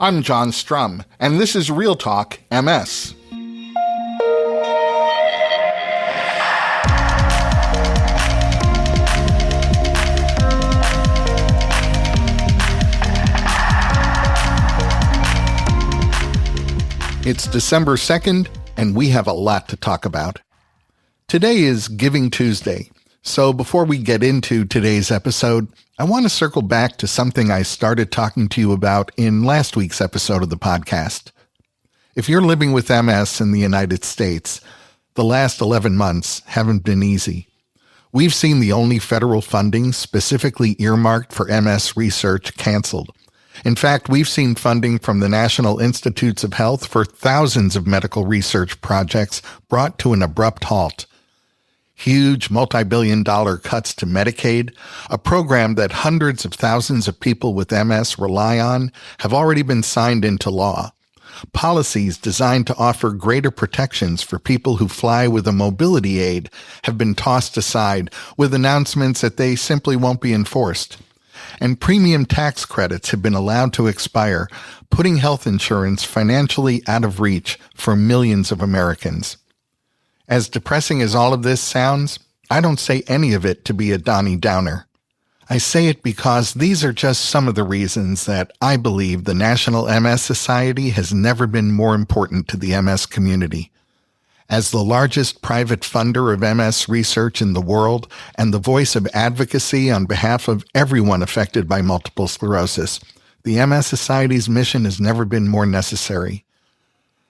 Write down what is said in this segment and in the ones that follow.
I'm John Strum, and this is Real Talk MS. It's December 2nd, and we have a lot to talk about. Today is Giving Tuesday, so before we get into today's episode, I want to circle back to something I started talking to you about in last week's episode of the podcast. If you're living with MS in the United States, the last 11 months haven't been easy. We've seen the only federal funding specifically earmarked for MS research canceled. In fact, we've seen funding from the National Institutes of Health for thousands of medical research projects brought to an abrupt halt. Huge multi-billion-dollar cuts to Medicaid, a program that hundreds of thousands of people with MS rely on, have already been signed into law. Policies designed to offer greater protections for people who fly with a mobility aid have been tossed aside with announcements that they simply won't be enforced. And premium tax credits have been allowed to expire, putting health insurance financially out of reach for millions of Americans. As depressing as all of this sounds, I don't say any of it to be a Donnie Downer. I say it because these are just some of the reasons that I believe the National MS Society has never been more important to the MS community. As the largest private funder of MS research in the world and the voice of advocacy on behalf of everyone affected by multiple sclerosis, the MS Society's mission has never been more necessary.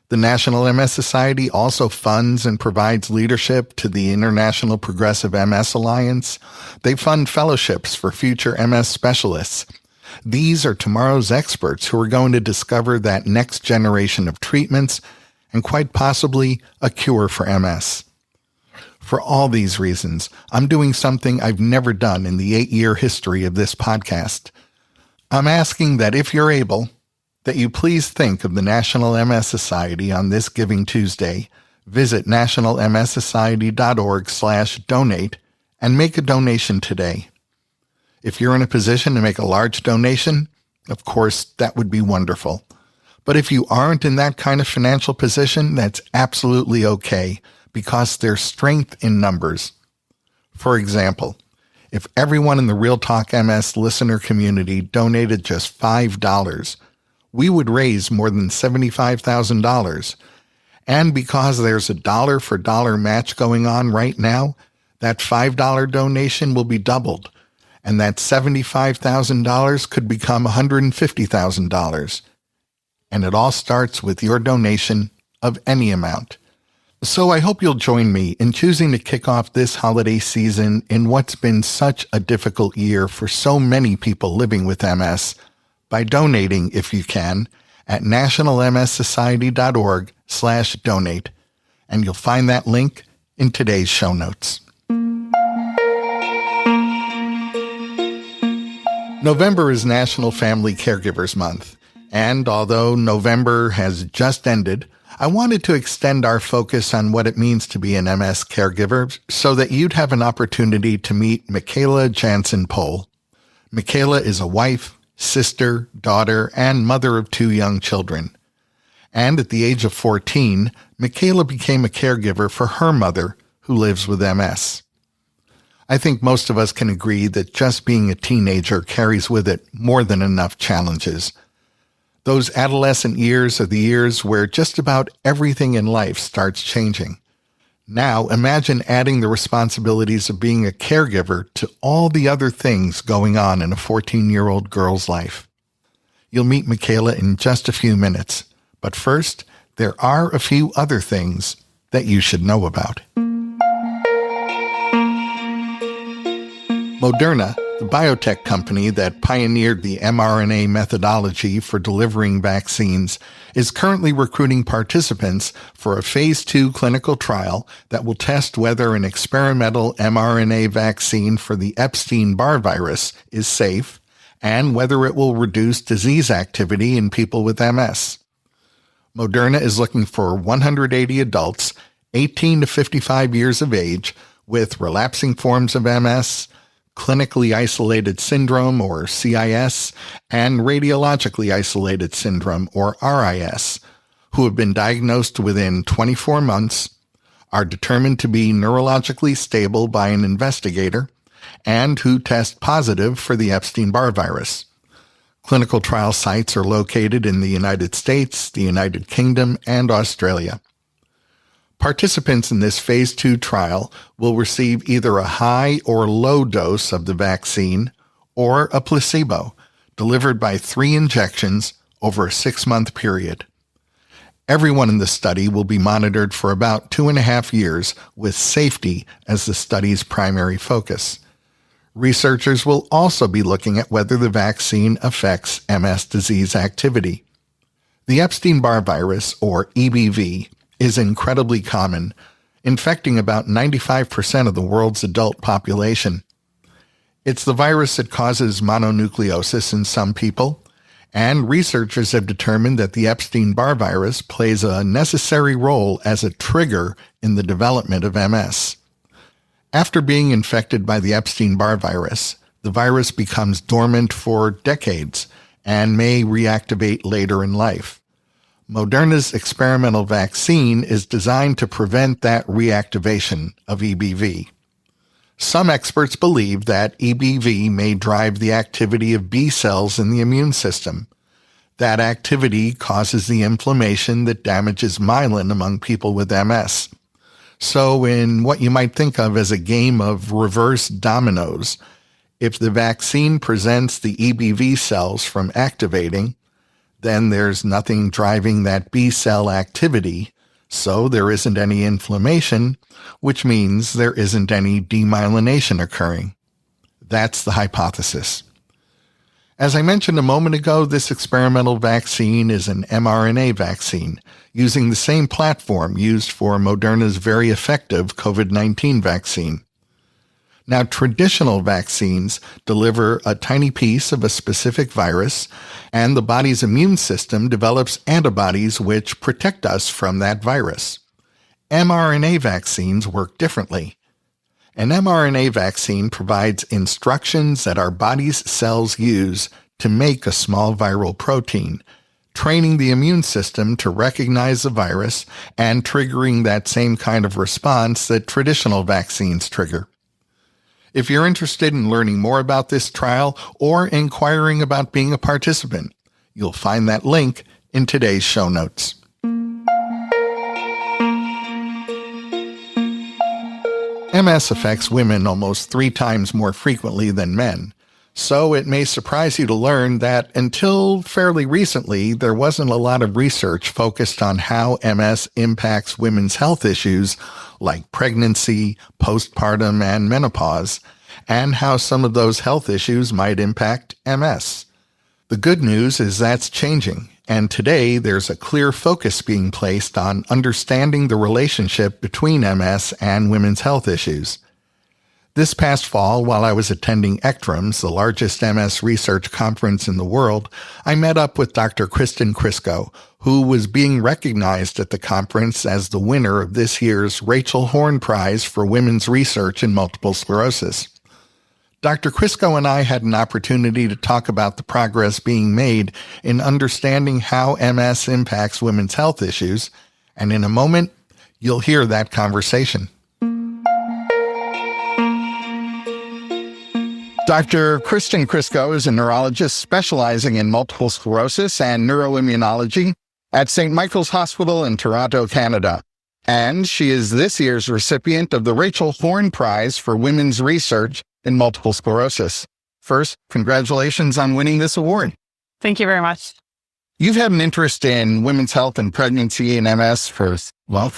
The National MS Society also funds and provides leadership to the International Progressive MS Alliance. They fund fellowships for future MS specialists. These are tomorrow's experts who are going to discover that next generation of treatments and quite possibly a cure for MS. For all these reasons, I'm doing something I've never done in the 8-year history of this podcast. I'm asking that if you're able, that you please think of the National MS Society on this Giving Tuesday. Visit nationalmssociety.org/donate and make a donation today. If you're in a position to make a large donation, of course, that would be wonderful. But if you aren't in that kind of financial position, that's absolutely okay, because there's strength in numbers. For example, if everyone in the Real Talk MS listener community donated just $5, we would raise more than $75,000. And because there's a dollar-for-dollar match going on right now, that $5 donation will be doubled, and that $75,000 could become $150,000. And it all starts with your donation of any amount. So I hope you'll join me in choosing to kick off this holiday season in what's been such a difficult year for so many people living with MS by donating, if you can, at nationalmssociety.org/donate. And you'll find that link in today's show notes. November is National Family Caregivers Month. And although November has just ended, I wanted to extend our focus on what it means to be an MS caregiver so that you'd have an opportunity to meet Michaela Janssen Pohl. Michaela is a wife, sister, daughter, and mother of 2 young children. And at the age of 14, Michaela became a caregiver for her mother, who lives with MS. I think most of us can agree that just being a teenager carries with it more than enough challenges. Those adolescent years are the years where just about everything in life starts changing. Now, imagine adding the responsibilities of being a caregiver to all the other things going on in a 14-year-old girl's life. You'll meet Michaela in just a few minutes, but first, there are a few other things that you should know about. Moderna, the biotech company that pioneered the mRNA methodology for delivering vaccines, is currently recruiting participants for a phase 2 clinical trial that will test whether an experimental mRNA vaccine for the Epstein-Barr virus is safe and whether it will reduce disease activity in people with MS. Moderna is looking for 180 adults, 18 to 55 years of age, with relapsing forms of MS, clinically isolated syndrome, or CIS, and radiologically isolated syndrome, or RIS, who have been diagnosed within 24 months, are determined to be neurologically stable by an investigator, and who test positive for the Epstein-Barr virus. Clinical trial sites are located in the United States, the United Kingdom, and Australia. Participants in this phase 2 trial will receive either a high or low dose of the vaccine or a placebo, delivered by 3 injections over a 6-month period. Everyone in the study will be monitored for about 2.5 years, with safety as the study's primary focus. Researchers will also be looking at whether the vaccine affects MS disease activity. The Epstein-Barr virus, or EBV, is incredibly common, infecting about 95% of the world's adult population. It's the virus that causes mononucleosis in some people, and researchers have determined that the Epstein-Barr virus plays a necessary role as a trigger in the development of MS. After being infected by the Epstein-Barr virus, the virus becomes dormant for decades and may reactivate later in life. Moderna's experimental vaccine is designed to prevent that reactivation of EBV. Some experts believe that EBV may drive the activity of B cells in the immune system. That activity causes the inflammation that damages myelin among people with MS. So in what you might think of as a game of reverse dominoes, if the vaccine prevents the EBV cells from activating, then there's nothing driving that B cell activity, so there isn't any inflammation, which means there isn't any demyelination occurring. That's the hypothesis. As I mentioned a moment ago, this experimental vaccine is an mRNA vaccine, using the same platform used for Moderna's very effective COVID-19 vaccine. Now, traditional vaccines deliver a tiny piece of a specific virus, and the body's immune system develops antibodies which protect us from that virus. mRNA vaccines work differently. An mRNA vaccine provides instructions that our body's cells use to make a small viral protein, training the immune system to recognize the virus and triggering that same kind of response that traditional vaccines trigger. If you're interested in learning more about this trial or inquiring about being a participant, you'll find that link in today's show notes. MS affects women almost 3 times more frequently than men, so it may surprise you to learn that until fairly recently, there wasn't a lot of research focused on how MS impacts women's health issues like pregnancy, postpartum, and menopause, and how some of those health issues might impact MS. The good news is that's changing, and today there's a clear focus being placed on understanding the relationship between MS and women's health issues. This past fall, while I was attending ECTRIMS, the largest MS research conference in the world, I met up with Dr. Kristen Crisco, who was being recognized at the conference as the winner of this year's Rachel Horn Prize for Women's Research in Multiple Sclerosis. Dr. Crisco and I had an opportunity to talk about the progress being made in understanding how MS impacts women's health issues, and in a moment, you'll hear that conversation. Dr. Kristen Crisco is a neurologist specializing in multiple sclerosis and neuroimmunology at St. Michael's Hospital in Toronto, Canada. And she is this year's recipient of the Rachel Horn Prize for Women's Research in Multiple Sclerosis. First, congratulations on winning this award. Thank you very much. You've had an interest in women's health and pregnancy and MS for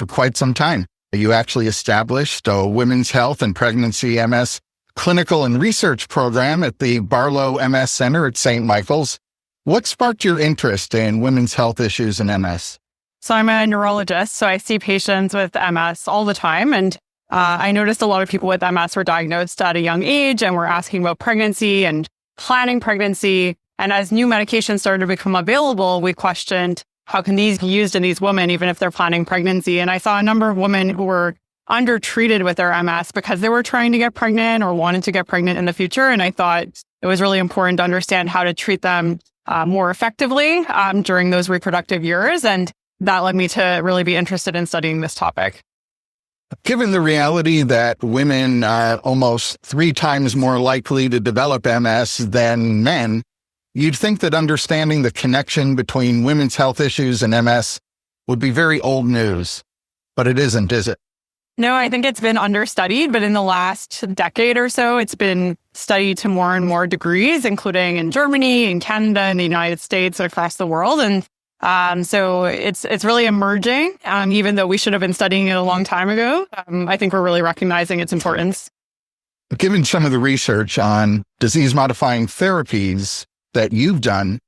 quite some time. You actually established a women's health and pregnancy MS clinical and research program at the Barlow MS Center at St. Michael's. What sparked your interest in women's health issues and MS? So I'm a neurologist, so I see patients with MS all the time. And I noticed a lot of people with MS were diagnosed at a young age and were asking about pregnancy and planning pregnancy. And as new medications started to become available, we questioned how can these be used in these women, even if they're planning pregnancy. And I saw a number of women who were undertreated with their MS because they were trying to get pregnant or wanted to get pregnant in the future. And I thought it was really important to understand how to treat them more effectively during those reproductive years. And that led me to really be interested in studying this topic. Given the reality that women are almost 3 times more likely to develop MS than men, you'd think that understanding the connection between women's health issues and MS would be very old news, but it isn't, is it? No, I think it's been understudied, but in the last decade or so, it's been studied to more and more degrees, including in Germany, in Canada, in the United States, across the world. And so it's really emerging, even though we should have been studying it a long time ago. I think we're really recognizing its importance. Given some of the research on disease-modifying therapies that you've done,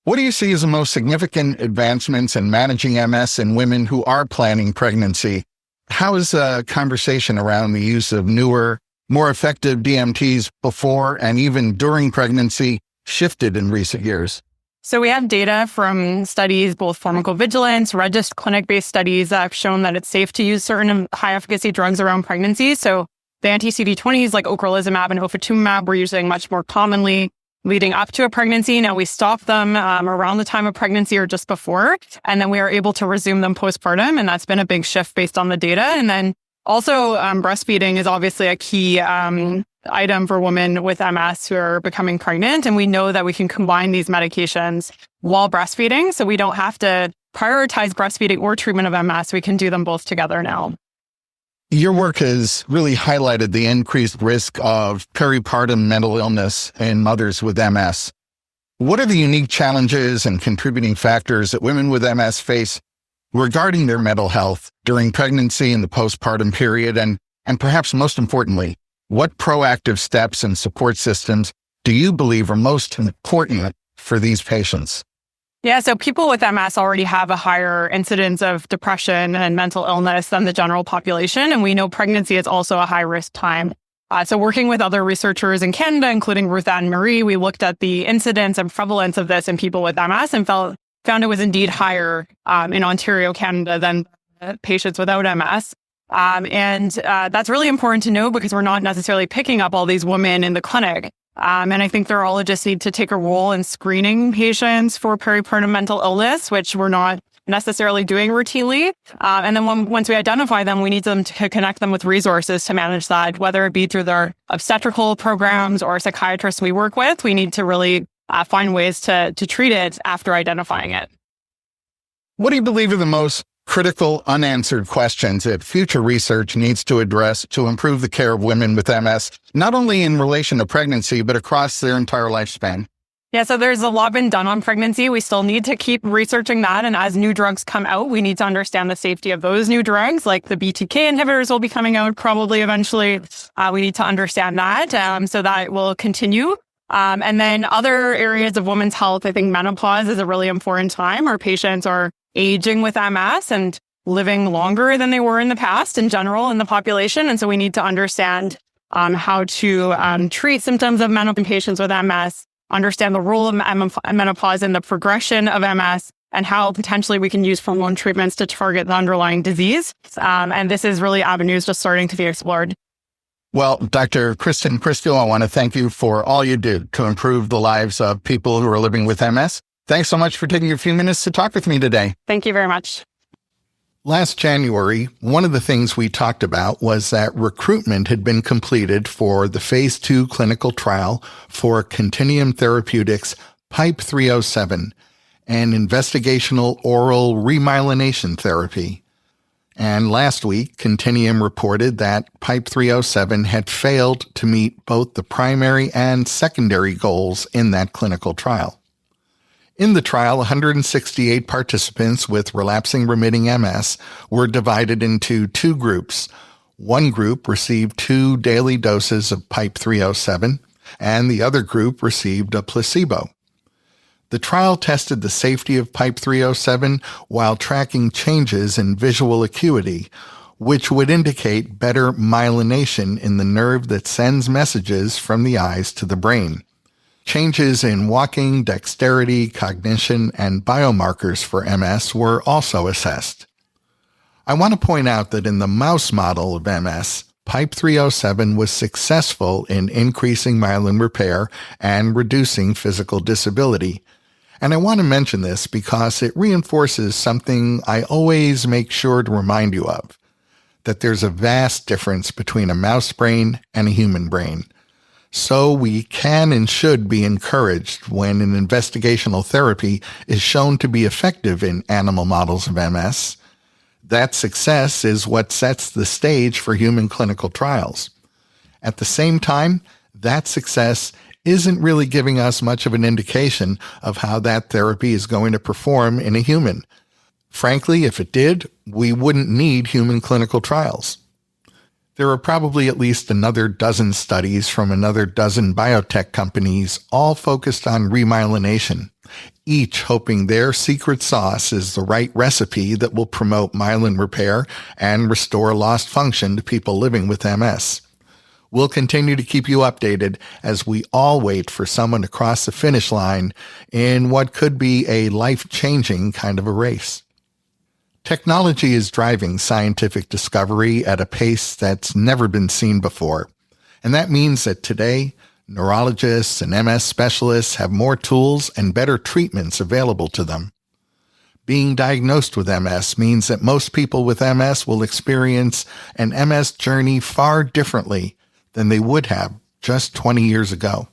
what do you see as the most significant advancements in managing MS in women who are planning pregnancy? How is the conversation around the use of newer, more effective DMTs before and even during pregnancy shifted in recent years? So we have data from studies, both pharmacovigilance, clinic-based studies that have shown that it's safe to use certain high-efficacy drugs around pregnancy. So the anti-CD20s like ocrelizumab and ofatumumab we're using much more commonly leading up to a pregnancy. Now we stop them around the time of pregnancy or just before, and then we are able to resume them postpartum. And that's been a big shift based on the data. And then also breastfeeding is obviously a key item for women with MS who are becoming pregnant. And we know that we can combine these medications while breastfeeding. So we don't have to prioritize breastfeeding or treatment of MS. We can do them both together now. Your work has really highlighted the increased risk of peripartum mental illness in mothers with MS. What are the unique challenges and contributing factors that women with MS face regarding their mental health during pregnancy and the postpartum period? And perhaps most importantly, what proactive steps and support systems do you believe are most important for these patients? Yeah, so people with MS already have a higher incidence of depression and mental illness than the general population. And we know pregnancy is also a high-risk time. So working with other researchers in Canada, including Ruth Ann Marie, we looked at the incidence and prevalence of this in people with MS and found it was indeed higher in Ontario, Canada than patients without MS. And that's really important to know because we're not necessarily picking up all these women in the clinic. And I think neurologists need to take a role in screening patients for peripartum mental illness, which we're not necessarily doing routinely. And then once we identify them, we need them to connect them with resources to manage that, whether it be through their obstetrical programs or psychiatrists we work with. We need to really find ways to treat it after identifying it. What do you believe are the most critical unanswered questions that future research needs to address to improve the care of women with MS, not only in relation to pregnancy, but across their entire lifespan? Yeah, so there's a lot been done on pregnancy. We still need to keep researching that. And as new drugs come out, we need to understand the safety of those new drugs, like the BTK inhibitors will be coming out probably eventually. We need to understand that. So that will continue. And then other areas of women's health, I think menopause is a really important time. Our patients are aging with MS and living longer than they were in the past in general in the population. And so we need to understand how to treat symptoms of menopause in patients with MS, understand the role of menopause in the progression of MS, and how potentially we can use hormone treatments to target the underlying disease. And this is really avenues just starting to be explored. Well, Dr. Kristen Christo, I want to thank you for all you do to improve the lives of people who are living with MS. Thanks so much for taking a few minutes to talk with me today. Thank you very much. Last January, one of the things we talked about was that recruitment had been completed for the phase 2 clinical trial for Continuum Therapeutics PIPE 307, an investigational oral remyelination therapy. And last week, Continuum reported that PIPE 307 had failed to meet both the primary and secondary goals in that clinical trial. In the trial, 168 participants with relapsing remitting MS were divided into 2 groups. One group received 2 daily doses of PIPE 307, and the other group received a placebo. The trial tested the safety of PIPE 307 while tracking changes in visual acuity, which would indicate better myelination in the nerve that sends messages from the eyes to the brain. Changes in walking, dexterity, cognition, and biomarkers for MS were also assessed. I want to point out that in the mouse model of MS, Pipe 307 was successful in increasing myelin repair and reducing physical disability. And I want to mention this because it reinforces something I always make sure to remind you of, that there's a vast difference between a mouse brain and a human brain. So we can and should be encouraged when an investigational therapy is shown to be effective in animal models of MS. That success is what sets the stage for human clinical trials. At the same time, that success isn't really giving us much of an indication of how that therapy is going to perform in a human. Frankly, if it did, we wouldn't need human clinical trials. There are probably at least another dozen studies from another dozen biotech companies, all focused on remyelination, each hoping their secret sauce is the right recipe that will promote myelin repair and restore lost function to people living with MS. We'll continue to keep you updated as we all wait for someone to cross the finish line in what could be a life-changing kind of a race. Technology is driving scientific discovery at a pace that's never been seen before. And that means that today, neurologists and MS specialists have more tools and better treatments available to them. Being diagnosed with MS means that most people with MS will experience an MS journey far differently than they would have just 20 years ago.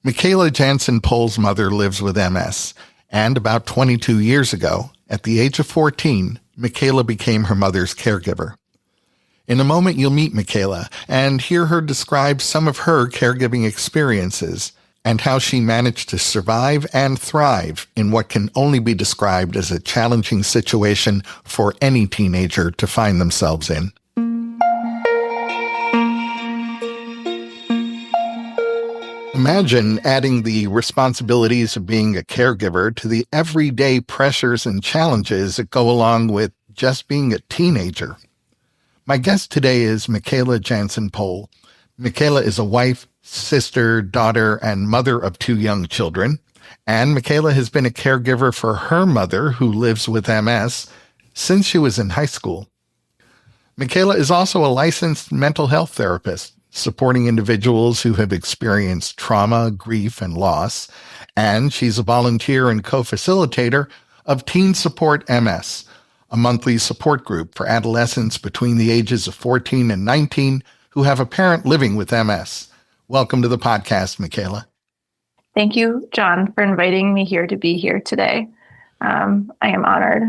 Michaela Janssen Pohl's mother lives with MS, and about 22 years ago, at the age of 14, Michaela became her mother's caregiver. In a moment, you'll meet Michaela and hear her describe some of her caregiving experiences and how she managed to survive and thrive in what can only be described as a challenging situation for any teenager to find themselves in. Imagine adding the responsibilities of being a caregiver to the everyday pressures and challenges that go along with just being a teenager. My guest today is Michaela Janssen Pohl. Michaela is a wife, sister, daughter, and mother of 2 young children. And Michaela has been a caregiver for her mother, who lives with MS, since she was in high school. Michaela is also a licensed mental health therapist, supporting individuals who have experienced trauma, grief, and loss, and she's a volunteer and co-facilitator of Teen Support MS, a monthly support group for adolescents between the ages of 14 and 19 who have a parent living with MS. Welcome to the podcast, Michaela. Thank you, John, for inviting me here to be here today. I am honored.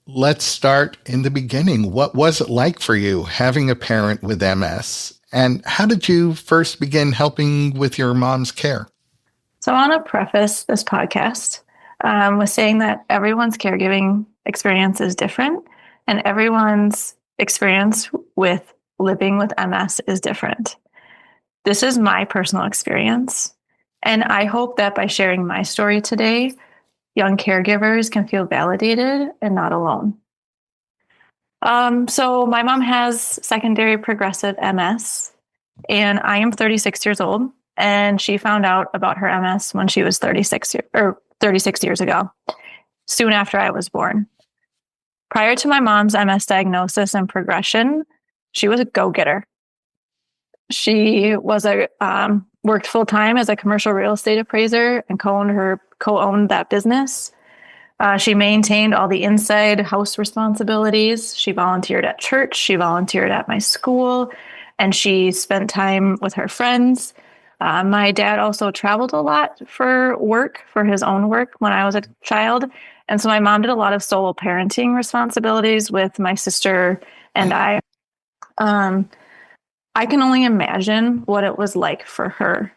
Let's start in the beginning. What was it like for you having a parent with MS? And how did you first begin helping with your mom's care? So I want to preface this podcast with saying that everyone's caregiving experience is different, and everyone's experience with living with MS is different. This is my personal experience, and I hope that by sharing my story today, young caregivers can feel validated and not alone. So my mom has secondary progressive MS, and I am 36 years old, and she found out about her MS when she was 36 years ago, soon after I was born. Prior to my mom's MS diagnosis and progression, she was a go-getter. She was worked full-time as a commercial real estate appraiser and co-owned that business. She maintained all the inside house responsibilities. She volunteered at church. She volunteered at my school, and she spent time with her friends. My dad also traveled a lot for work, for his own work when I was a child. And so my mom did a lot of solo parenting responsibilities with my sister and I. I can only imagine what it was like for her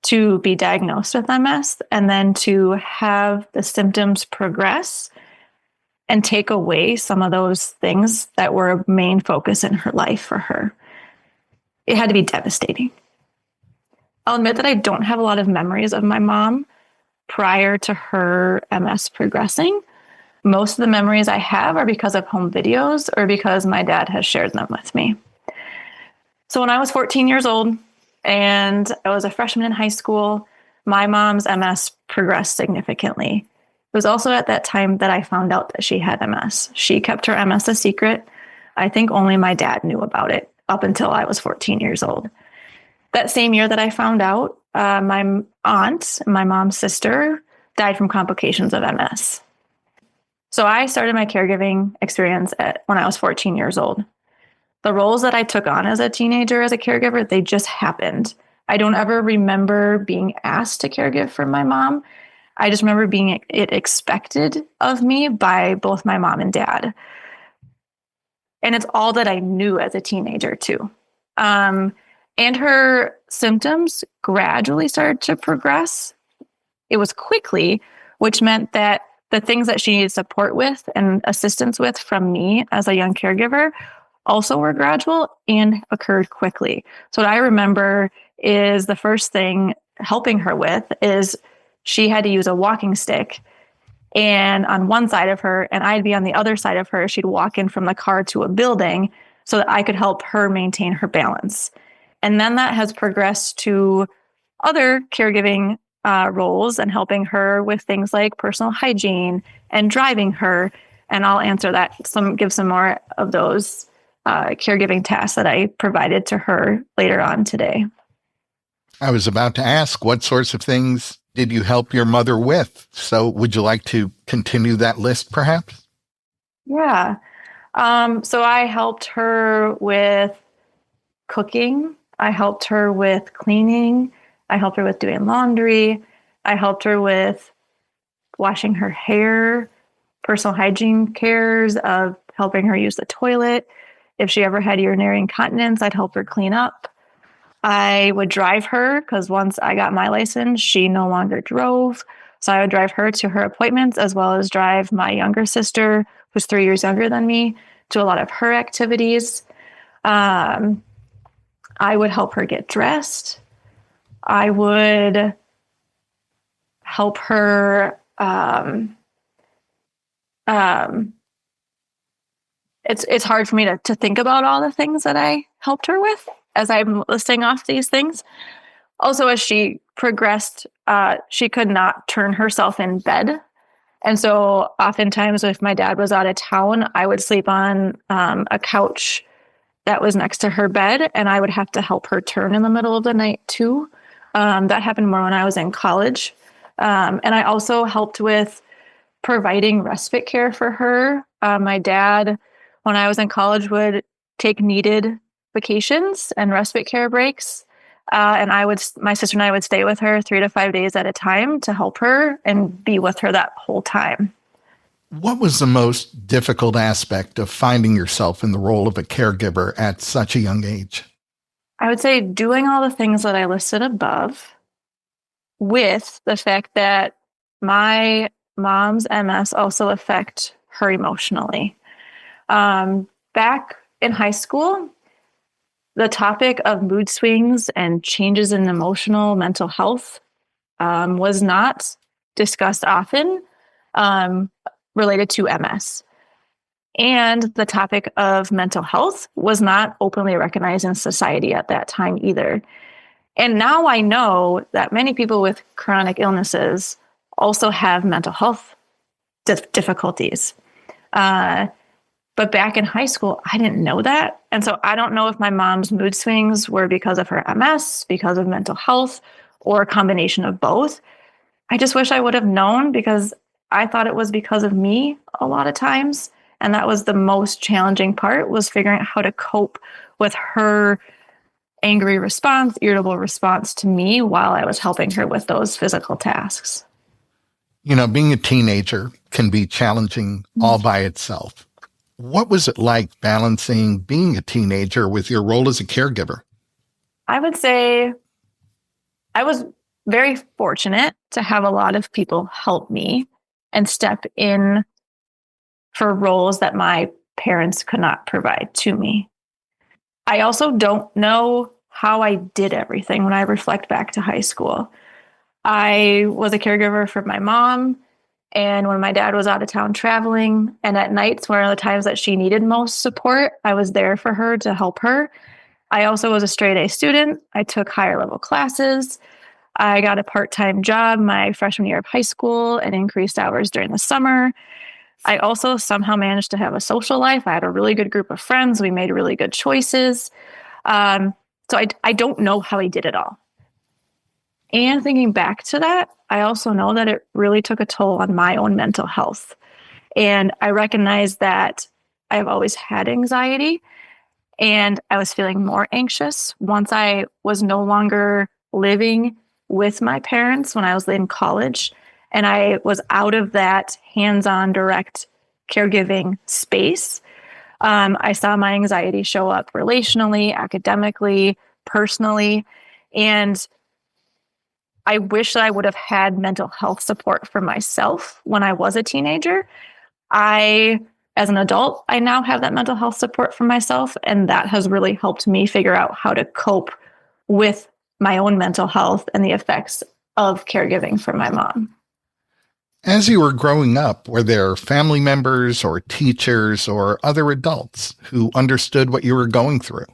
to be diagnosed with MS and then to have the symptoms progress and take away some of those things that were a main focus in her life for her. It had to be devastating. I'll admit that I don't have a lot of memories of my mom prior to her MS progressing. Most of the memories I have are because of home videos or because my dad has shared them with me. So when I was 14 years old and I was a freshman in high school, my mom's MS progressed significantly. was also at that time that I found out that she had MS. She kept her MS a secret. I think only my dad knew about it up until I was 14 years old. That same year that I found out, my aunt, my mom's sister, died from complications of MS. So I started my caregiving experience when I was 14 years old. The roles that I took on as a teenager as a caregiver, they just happened. I don't ever remember being asked to caregive for my mom. I just remember being it expected of me by both my mom and dad. And it's all that I knew as a teenager too. And her symptoms gradually started to progress. It was quickly, which meant that the things that she needed support with and assistance with from me as a young caregiver also were gradual and occurred quickly. So what I remember is the first thing helping her with is she had to use a walking stick, and on one side of her, and I'd be on the other side of her. She'd walk in from the car to a building so that I could help her maintain her balance. And then that has progressed to other caregiving roles and helping her with things like personal hygiene and driving her. And I'll answer that, give some more of those caregiving tasks that I provided to her later on today. I was about to ask, what sorts of things did you help your mother with? So would you like to continue that list, perhaps? Yeah. So I helped her with cooking. I helped her with cleaning. I helped her with doing laundry. I helped her with washing her hair, personal hygiene cares of helping her use the toilet. If she ever had urinary incontinence, I'd help her clean up. I would drive her because once I got my license, she no longer drove. So I would drive her to her appointments as well as drive my younger sister, who's 3 years younger than me, to a lot of her activities. I would help her get dressed. I would help her. It's hard for me to think about all the things that I helped her with as I'm listing off these things. Also, as she progressed, she could not turn herself in bed. And so oftentimes if my dad was out of town, I would sleep on a couch that was next to her bed, and I would have to help her turn in the middle of the night too. That happened more when I was in college. And I also helped with providing respite care for her. My dad, when I was in college, would take needed vacations and respite care breaks. And my sister and I would stay with her 3 to 5 days at a time to help her and be with her that whole time. What was the most difficult aspect of finding yourself in the role of a caregiver at such a young age? I would say doing all the things that I listed above, with the fact that my mom's MS also affect her emotionally. Back in high school, the topic of mood swings and changes in emotional mental health was not discussed often related to MS. And the topic of mental health was not openly recognized in society at that time either. And now I know that many people with chronic illnesses also have mental health difficulties. But back in high school, I didn't know that. And so I don't know if my mom's mood swings were because of her MS, because of mental health, or a combination of both. I just wish I would have known, because I thought it was because of me a lot of times. And that was the most challenging part, was figuring out how to cope with her angry response, irritable response to me while I was helping her with those physical tasks. You know, being a teenager can be challenging all by itself. What was it like balancing being a teenager with your role as a caregiver? I would say I was very fortunate to have a lot of people help me and step in for roles that my parents could not provide to me. I also don't know how I did everything when I reflect back to high school. I was a caregiver for my mom, and when my dad was out of town traveling, and at nights, one of the times that she needed most support, I was there for her to help her. I also was a straight A student. I took higher level classes. I got a part-time job my freshman year of high school and increased hours during the summer. I also somehow managed to have a social life. I had a really good group of friends. We made really good choices. So I don't know how I did it all. And thinking back to that, I also know that it really took a toll on my own mental health. And I recognize that I've always had anxiety, and I was feeling more anxious once I was no longer living with my parents when I was in college. And I was out of that hands-on direct caregiving space. I saw my anxiety show up relationally, academically, personally. And I wish that I would have had mental health support for myself when I was a teenager. As an adult, I now have that mental health support for myself, and that has really helped me figure out how to cope with my own mental health and the effects of caregiving for my mom. As you were growing up, were there family members or teachers or other adults who understood what you were going through?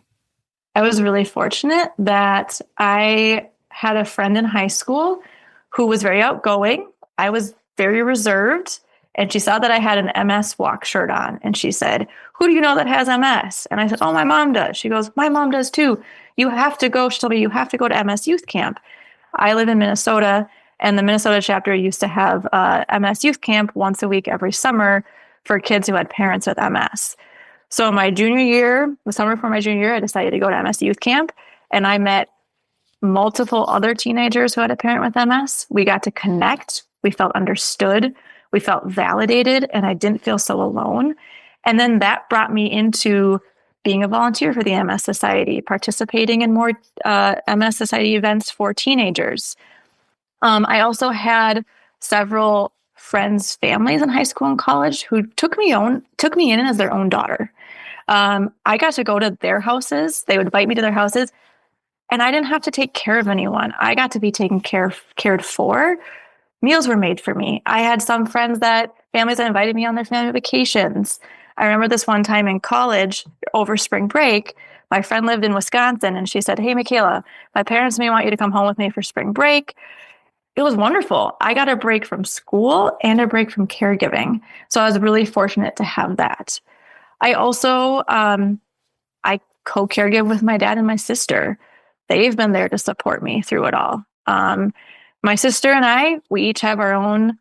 I was really fortunate that I had a friend in high school who was very outgoing. I was very reserved. And she saw that I had an MS walk shirt on. And she said, "Who do you know that has MS?" And I said, "Oh, my mom does." She goes, "My mom does too. You have to go." She told me, "You have to go to MS youth camp." I live in Minnesota, and the Minnesota chapter used to have MS youth camp once a week every summer for kids who had parents with MS. So my junior year, the summer before my junior year, I decided to go to MS youth camp, and I met multiple other teenagers who had a parent with MS. We got to connect. We felt understood. We felt validated, and I didn't feel so alone. And then that brought me into being a volunteer for the MS Society, participating in more MS Society events for teenagers. I also had several friends' families in high school and college who took me in as their own daughter. I got to go to their houses. They would invite me to their houses, and I didn't have to take care of anyone. I got to be cared for. Meals were made for me. I had some families that invited me on their family vacations. I remember this one time in college over spring break, my friend lived in Wisconsin, and she said, "Hey, Michaela, my parents may want you to come home with me for spring break." It was wonderful. I got a break from school and a break from caregiving. So I was really fortunate to have that. I also, I co-caregive with my dad and my sister. They've been there to support me through it all. My sister and I, we each have our own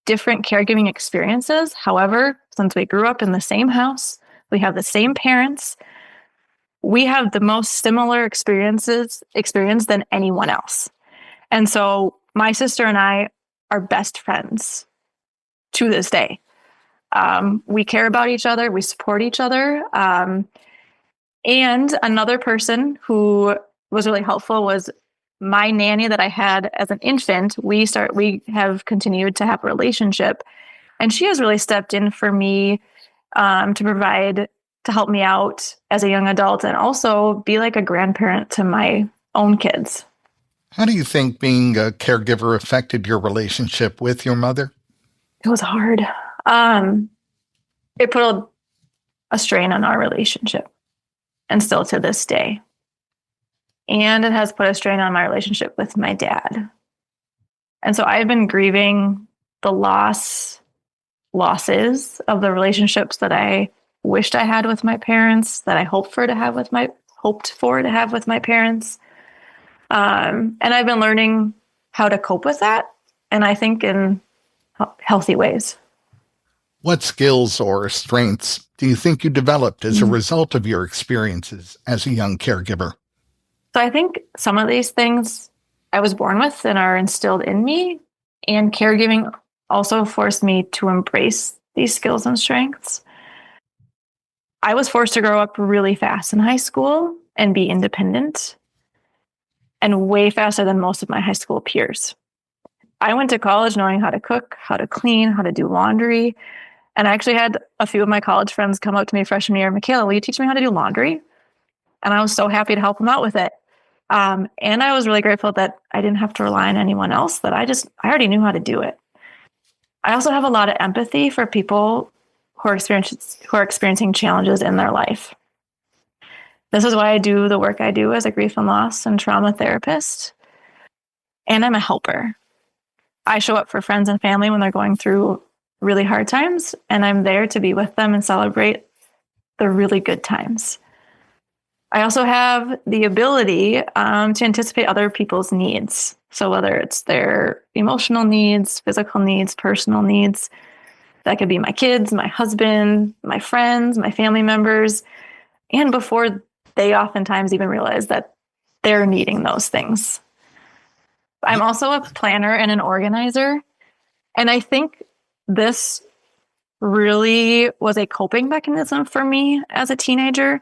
different caregiving experiences. However, since we grew up in the same house, we have the same parents, we have the most similar experience than anyone else. And so my sister and I are best friends to this day. We care about each other. We support each other. And another person who was really helpful was my nanny that I had as an infant. We have continued to have a relationship, and she has really stepped in for me to help me out as a young adult and also be like a grandparent to my own kids. How do you think being a caregiver affected your relationship with your mother? It was hard. It put a strain on our relationship, and still to this day. And it has put a strain on my relationship with my dad. And so I've been grieving the losses of the relationships that I wished I had with my parents, that I hoped for to have with my parents. And I've been learning how to cope with that, and I think in healthy ways. What skills or strengths do you think you developed as a result of your experiences as a young caregiver? So I think some of these things I was born with and are instilled in me, and caregiving also forced me to embrace these skills and strengths. I was forced to grow up really fast in high school and be independent, and way faster than most of my high school peers. I went to college knowing how to cook, how to clean, how to do laundry. And I actually had a few of my college friends come up to me freshman year, "Michaela, will you teach me how to do laundry?" And I was so happy to help them out with it. And I was really grateful that I didn't have to rely on anyone else, that I already knew how to do it. I also have a lot of empathy for people who are experiencing challenges in their life. This is why I do the work I do as a grief and loss and trauma therapist. and I'm a helper. I show up for friends and family when they're going through really hard times, and I'm there to be with them and celebrate the really good times. I also have the ability to anticipate other people's needs. So whether it's their emotional needs, physical needs, personal needs, that could be my kids, my husband, my friends, my family members, and before they oftentimes even realize that they're needing those things. I'm also a planner and an organizer. And I think this really was a coping mechanism for me as a teenager,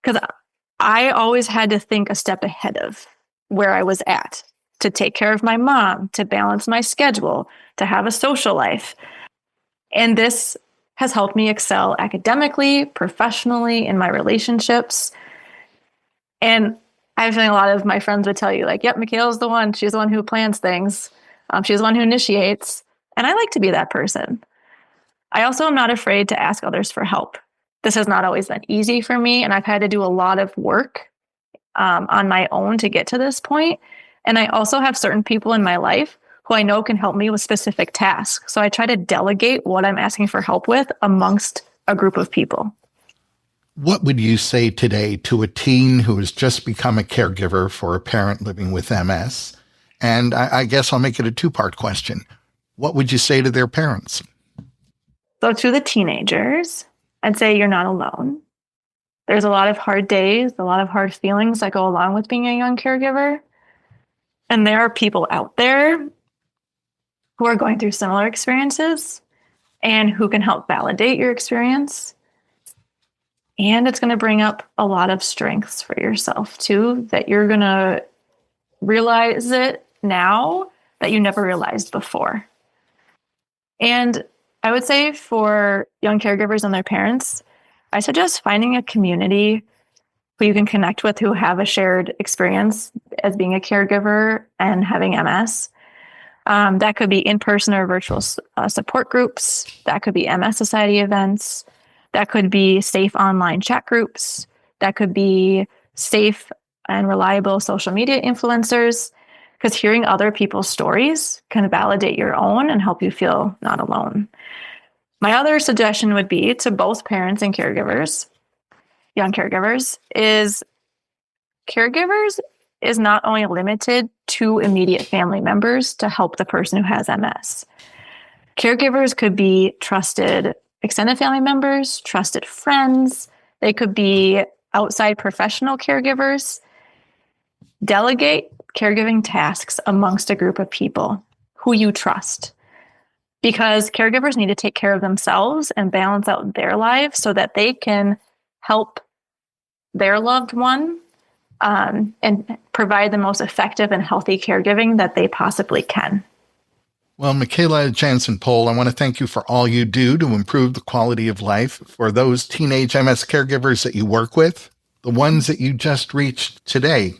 because I always had to think a step ahead of where I was at, to take care of my mom, to balance my schedule, to have a social life. And this has helped me excel academically, professionally, in my relationships. And I have a feeling a lot of my friends would tell you, like, yep, Michaela's the one. She's the one who plans things. She's the one who initiates. And I like to be that person. I also am not afraid to ask others for help. This has not always been easy for me, and I've had to do a lot of work on my own to get to this point. And I also have certain people in my life who I know can help me with specific tasks. So I try to delegate what I'm asking for help with amongst a group of people. What would you say today to a teen who has just become a caregiver for a parent living with MS? And I guess I'll make it a two-part question. What would you say to their parents? So to the teenagers, I'd say you're not alone. There's a lot of hard days, a lot of hard feelings that go along with being a young caregiver. And there are people out there who are going through similar experiences and who can help validate your experience. And it's going to bring up a lot of strengths for yourself too, that you're going to realize it now that you never realized before. And I would say for young caregivers and their parents, I suggest finding a community who you can connect with, who have a shared experience as being a caregiver and having MS. That could be in-person or virtual support groups. That could be MS Society events. That could be safe online chat groups. That could be safe and reliable social media influencers, because hearing other people's stories can validate your own and help you feel not alone. My other suggestion would be to both parents and caregivers, young caregivers, is caregivers is not only limited to immediate family members to help the person who has MS. Caregivers could be trusted extended family members, trusted friends. They could be outside professional caregivers. Delegate caregiving tasks amongst a group of people who you trust, because caregivers need to take care of themselves and balance out their lives so that they can help their loved one and provide the most effective and healthy caregiving that they possibly can. Well, Michaela Janssen Pohl, I want to thank you for all you do to improve the quality of life for those teenage MS caregivers that you work with, the ones that you just reached today.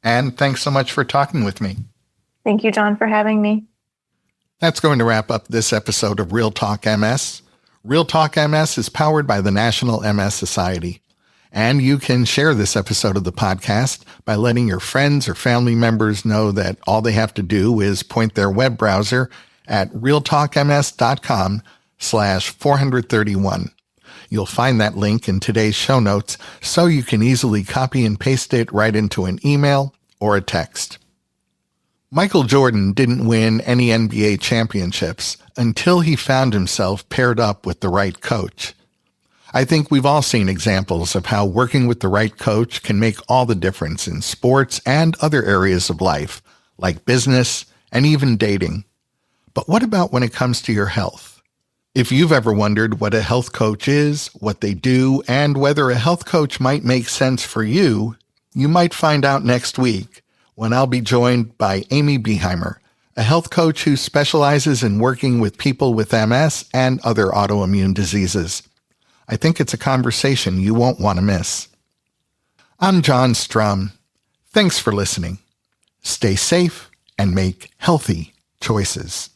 And thanks so much for talking with me. Thank you, John, for having me. That's going to wrap up this episode of Real Talk MS. Real Talk MS is powered by the National MS Society. And you can share this episode of the podcast by letting your friends or family members know that all they have to do is point their web browser at realtalkms.com/431. You'll find that link in today's show notes so you can easily copy and paste it right into an email or a text. Michael Jordan didn't win any NBA championships until he found himself paired up with the right coach. I think we've all seen examples of how working with the right coach can make all the difference in sports and other areas of life, like business and even dating. But what about when it comes to your health? If you've ever wondered what a health coach is, what they do, and whether a health coach might make sense for you, you might find out next week when I'll be joined by Amy Beheimer, a health coach who specializes in working with people with MS and other autoimmune diseases. I think it's a conversation you won't want to miss. I'm John Strum. Thanks for listening. Stay safe and make healthy choices.